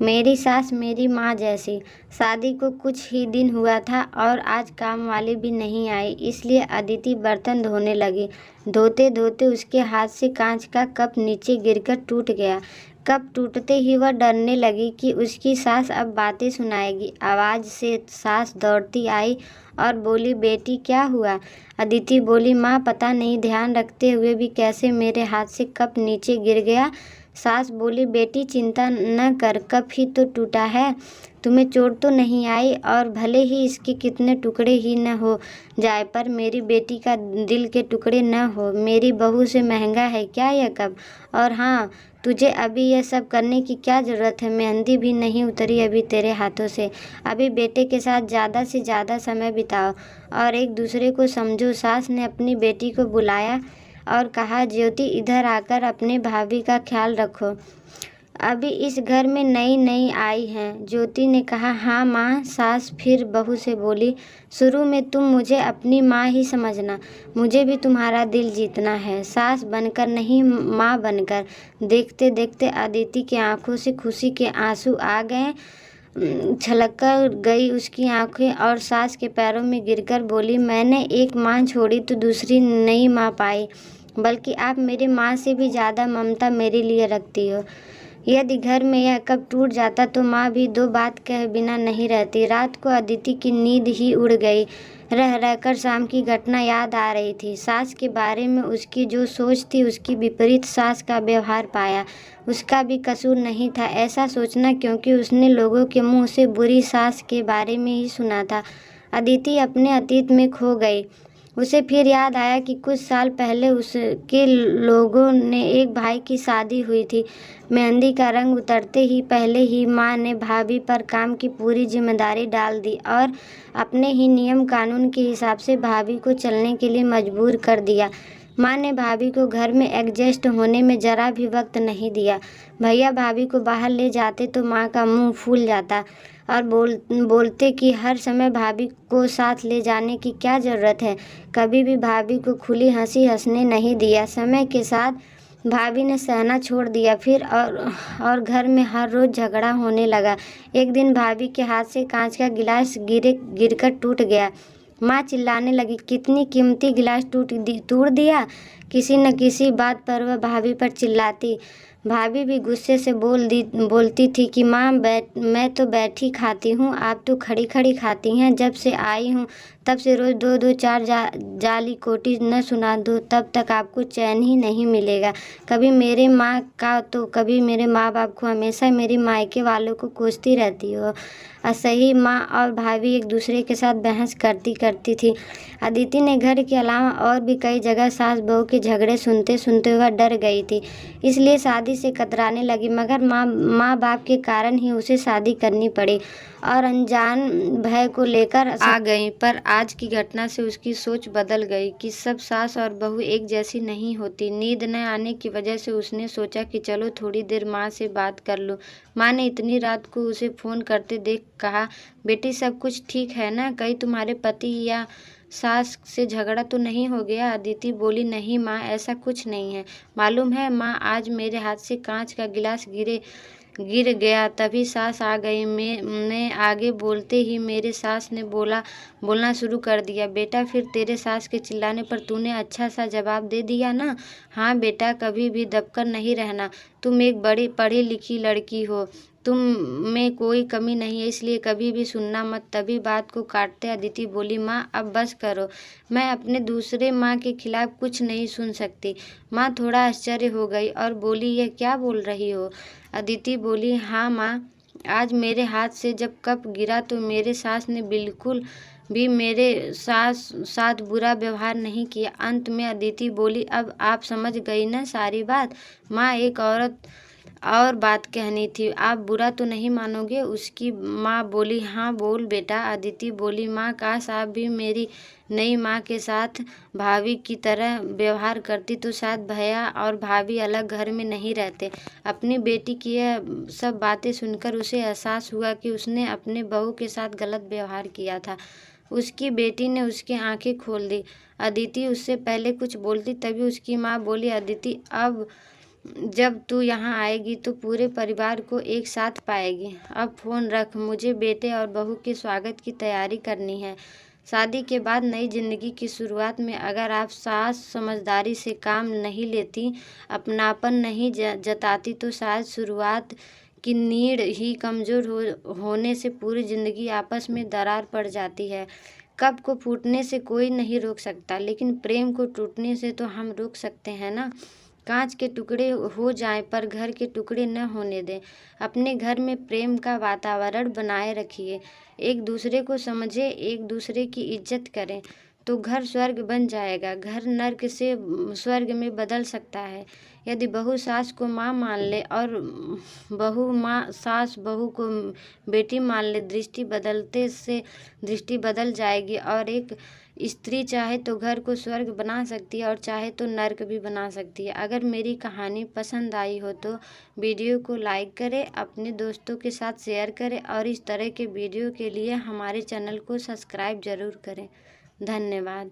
मेरी सास मेरी माँ जैसी। शादी को कुछ ही दिन हुआ था और आज काम वाली भी नहीं आई, इसलिए अदिति बर्तन धोने लगी। धोते धोते उसके हाथ से कांच का कप नीचे गिरकर टूट गया। कप टूटते ही वह डरने लगी कि उसकी सास अब बातें सुनाएगी। आवाज़ से सास दौड़ती आई और बोली, बेटी क्या हुआ? अदिति बोली, माँ पता नहीं ध्यान रखते हुए भी कैसे मेरे हाथ से कप नीचे गिर गया। सास बोली, बेटी चिंता न कर, कप ही तो टूटा है, तुम्हें चोट तो नहीं आई, और भले ही इसके कितने टुकड़े ही न हो जाए पर मेरी बेटी का दिल के टुकड़े न हो। मेरी बहू से महंगा है क्या यह कप? और हाँ, तुझे अभी यह सब करने की क्या ज़रूरत है? मेहंदी भी नहीं उतरी अभी तेरे हाथों से। अभी बेटे के साथ ज़्यादा से ज़्यादा समय बिताओ और एक दूसरे को समझो। सास ने अपनी बेटी को बुलाया और कहा, ज्योति इधर आकर अपने भाभी का ख्याल रखो, अभी इस घर में नई नई आई हैं। ज्योति ने कहा, हाँ माँ। सास फिर बहू से बोली, शुरू में तुम मुझे अपनी माँ ही समझना, मुझे भी तुम्हारा दिल जीतना है, सास बनकर नहीं माँ बनकर। देखते देखते अदिति की आंखों से खुशी के आंसू आ गए। छलक कर गई उसकी आंखें और सास के पैरों में गिरकर बोली, मैंने एक माँ छोड़ी तो दूसरी नई माँ पाई, बल्कि आप मेरी माँ से भी ज़्यादा ममता मेरे लिए रखती हो। यदि घर में यह कब टूट जाता तो माँ भी दो बात कहे बिना नहीं रहती। रात को अदिति की नींद ही उड़ गई। रह रहकर शाम की घटना याद आ रही थी। सास के बारे में उसकी जो सोच थी उसकी विपरीत सास का व्यवहार पाया। उसका भी कसूर नहीं था ऐसा सोचना, क्योंकि उसने लोगों के मुंह से बुरी सास के बारे में ही सुना था। अदिति अपने अतीत में खो गई। उसे फिर याद आया कि कुछ साल पहले उसके लोगों ने एक भाई की शादी हुई थी। मेहंदी का रंग उतरते ही पहले ही माँ ने भाभी पर काम की पूरी जिम्मेदारी डाल दी और अपने ही नियम कानून के हिसाब से भाभी को चलने के लिए मजबूर कर दिया। माँ ने भाभी को घर में एडजस्ट होने में ज़रा भी वक्त नहीं दिया। भैया भाभी को बाहर ले जाते तो माँ का मुंह फूल जाता और बोलते कि हर समय भाभी को साथ ले जाने की क्या ज़रूरत है। कभी भी भाभी को खुली हंसी हंसने नहीं दिया। समय के साथ भाभी ने सहना छोड़ दिया फिर और घर में हर रोज़ झगड़ा होने लगा। एक दिन भाभी के हाथ से कांच का गिलास गिरकर टूट गया। माँ चिल्लाने लगी, कितनी कीमती गिलास तोड़ दिया। किसी न किसी बात पर वह भाभी पर चिल्लाती। भाभी भी गुस्से से बोलती थी कि माँ मैं तो बैठी खाती हूँ, आप तो खड़ी खड़ी खाती हैं। जब से आई हूँ तब से रोज़ दो दो चार जाली कोटी न सुना दो तब तक आपको चैन ही नहीं मिलेगा। कभी मेरे माँ का तो कभी मेरे माँ बाप को, हमेशा मेरी मायके वालों को कोसती रहती हो। असही माँ और भाभी एक दूसरे के साथ बहस करती थी। अदिति ने घर के अलावा और भी कई जगह सास बहू के झगड़े सुनते सुनते वह डर गई थी, इसलिए शादी से कतराने लगी। मगर माँ बाप के कारण ही उसे शादी करनी पड़ी और अनजान भय को लेकर आ गई। पर आज की घटना से उसकी सोच बदल गई कि सब सास और बहू एक जैसी नहीं होती। नींद न आने की वजह से उसने सोचा कि चलो थोड़ी देर माँ से बात कर लूँ। माँ ने इतनी रात को उसे फ़ोन करते देख कहा, बेटी सब कुछ ठीक है ना? कहीं तुम्हारे पति या सास से झगड़ा तो नहीं हो गया? अदिति बोली, नहीं माँ, ऐसा कुछ नहीं है। मालूम है माँ, आज मेरे हाथ से कांच का गिलास गिर गया, तभी सास आ गई। मैं आगे बोलते ही मेरे सास ने बोलना शुरू कर दिया, बेटा फिर तेरे सास के चिल्लाने पर तूने अच्छा सा जवाब दे दिया ना? हाँ बेटा, कभी भी दबकर नहीं रहना, तुम एक बड़ी पढ़ी लिखी लड़की हो, तुम में कोई कमी नहीं है, इसलिए कभी भी सुनना मत। तभी बात को काटते अदिति बोली, माँ अब बस करो, मैं अपने दूसरे माँ के खिलाफ कुछ नहीं सुन सकती। माँ थोड़ा आश्चर्य हो गई और बोली, यह क्या बोल रही हो? अदिति बोली, हाँ माँ, आज मेरे हाथ से जब कप गिरा तो मेरे सास ने बिल्कुल भी मेरे साथ बुरा व्यवहार नहीं किया। अंत में अदिति बोली, अब आप समझ गई ना सारी बात? माँ, एक और बात कहनी थी, आप बुरा तो नहीं मानोगे? उसकी माँ बोली, हाँ बोल बेटा। अदिति बोली, माँ काश आप भी मेरी नई माँ के साथ भाभी की तरह व्यवहार करती तो शायद भैया और भाभी अलग घर में नहीं रहते। अपनी बेटी की यह सब बातें सुनकर उसे एहसास हुआ कि उसने अपने बहू के साथ गलत व्यवहार किया था। उसकी बेटी ने उसकी आंखें खोल दी। अदिति उससे पहले कुछ बोलती तभी उसकी माँ बोली, अदिति अब जब तू यहाँ आएगी तो पूरे परिवार को एक साथ पाएगी। अब फ़ोन रख, मुझे बेटे और बहू के स्वागत की तैयारी करनी है। शादी के बाद नई ज़िंदगी की शुरुआत में अगर आप सास समझदारी से काम नहीं लेती, अपनापन नहीं जताती तो शायद शुरुआत की नींव ही कमज़ोर होने से पूरी ज़िंदगी आपस में दरार पड़ जाती है। कब को फूटने से कोई नहीं रोक सकता, लेकिन प्रेम को टूटने से तो हम रोक सकते हैं ना। कांच के टुकड़े हो जाएं पर घर के टुकड़े न होने दें। अपने घर में प्रेम का वातावरण बनाए रखिए, एक दूसरे को समझें, एक दूसरे की इज्जत करें, तो घर स्वर्ग बन जाएगा। घर नर्क से स्वर्ग में बदल सकता है। यदि बहू सास को माँ मान ले और सास बहू को बेटी मान ले, दृष्टि बदलते से दृष्टि बदल जाएगी। और एक स्त्री चाहे तो घर को स्वर्ग बना सकती है और चाहे तो नर्क भी बना सकती है। अगर मेरी कहानी पसंद आई हो तो वीडियो को लाइक करें, अपने दोस्तों के साथ शेयर करें और इस तरह के वीडियो के लिए हमारे चैनल को सब्सक्राइब ज़रूर करें। धन्यवाद।